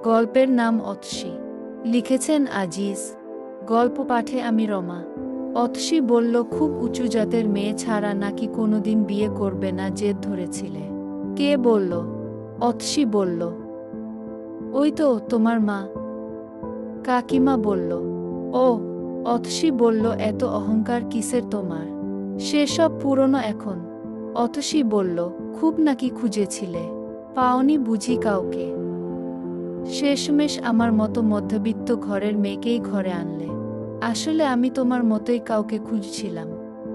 গল্পের নাম অতসী। লিখেছেন আজিজ। গল্প পাঠে আমি রমা। অতসী বলল, খুব উঁচু জাতের মেয়ে ছাড়া নাকি কোনোদিন বিয়ে করবে না, জেদ ধরেছিলে। কে বলল? অতসী বলল, ওই তো তোমার মা। কাকিমা বলল। ও। অতসী বলল, এত অহংকার কিসের তোমার? সেসব পুরনো এখন। অতসী বলল, খুব নাকি খুঁজেছিলে, পাওনি বুঝি কাউকে? শেষমেশ আমার মতো মধ্যবিত্ত ঘরের মেয়েকেই ঘরে আনলে। আসলে আমি তোমার মতোই কাউকে খুঁজছিলাম।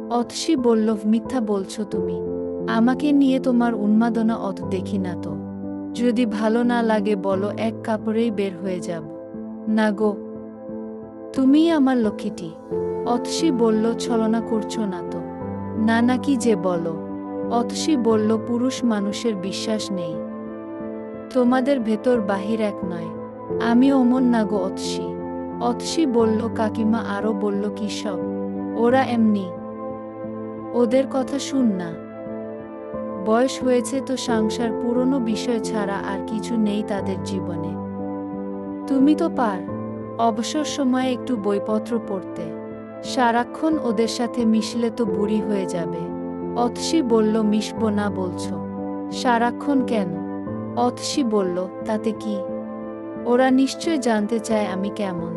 অতসী বলল, মিথ্যা বলছো তুমি। আমাকে নিয়ে তোমার উন্মাদনা অত দেখি না তো। যদি ভালো না লাগে বলো, এক কাপড়েই বের হয়ে যাব। না গো, তুমিই আমার লক্ষ্মীটি। অতসী বলল, ছলনা করছো না তো? না নাকি যে বলো। অতসী বলল, পুরুষ মানুষের বিশ্বাস নেই। তোমাদের ভেতর বাহির এক নয়। আমি অমন না গো অতসী। অতসী বলল। কাকিমা আরও বলল, কি সব? ওরা এমনি, ওদের কথা শুন না। বয়স হয়েছে তো, সংসার পুরনো বিষয় ছাড়া আর কিছু নেই তাদের জীবনে। তুমি তো পার অবসর সময়ে একটু বইপত্র পড়তে। সারাক্ষণ ওদের সাথে মিশলে তো বুড়ি হয়ে যাবে। অতসী বলল, মিশব না বলছো? সারাক্ষণ কেন? অতসী বলল, তাতে কি? ওরা নিশ্চয় জানতে চায় আমি কেমন।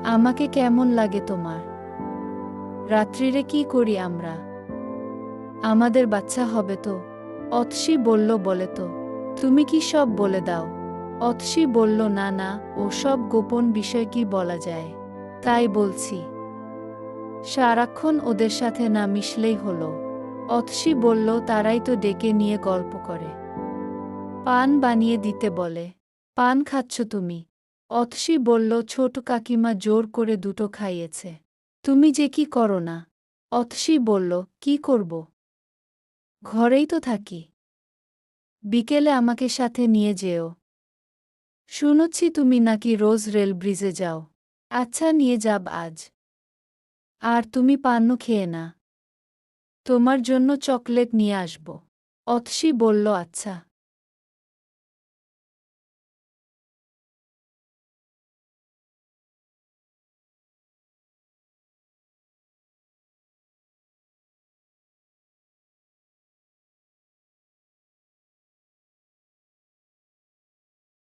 আমাকে কেমন লাগে তোমার? রাত্রিরে কি করি আমরা? আমাদের বাচ্চা হবে তো? অতসী বলল, বলে তো। তুমি কি সব বলে দাও? অতসী বলল, না না, ও সব গোপন বিষয় কি বলা যায়? তাই বলছি, সারাক্ষণ ওদের সাথে না মিশলেই হলো। অতসী বলল, তারাই তো ডেকে নিয়ে গল্প করে, পান বানিয়ে দিতে বলে। পান খাচ্ছ তুমি? অতসী বলল, ছোট কাকিমা জোর করে দুটো খাইয়েছে। তুমি যে কি করো না। অতসী বলল, কি করব? ঘরেই তো থাকি। বিকেলে আমাকে সাথে নিয়ে যেও। শুনছি তুমি নাকি রোজ রেল ব্রিজে যাও। আচ্ছা, নিয়ে যাব আজ। আর তুমি পান্নু খেয়ে না। তোমার জন্য চকলেট নিয়ে আসব। অতসী বলল, আচ্ছা।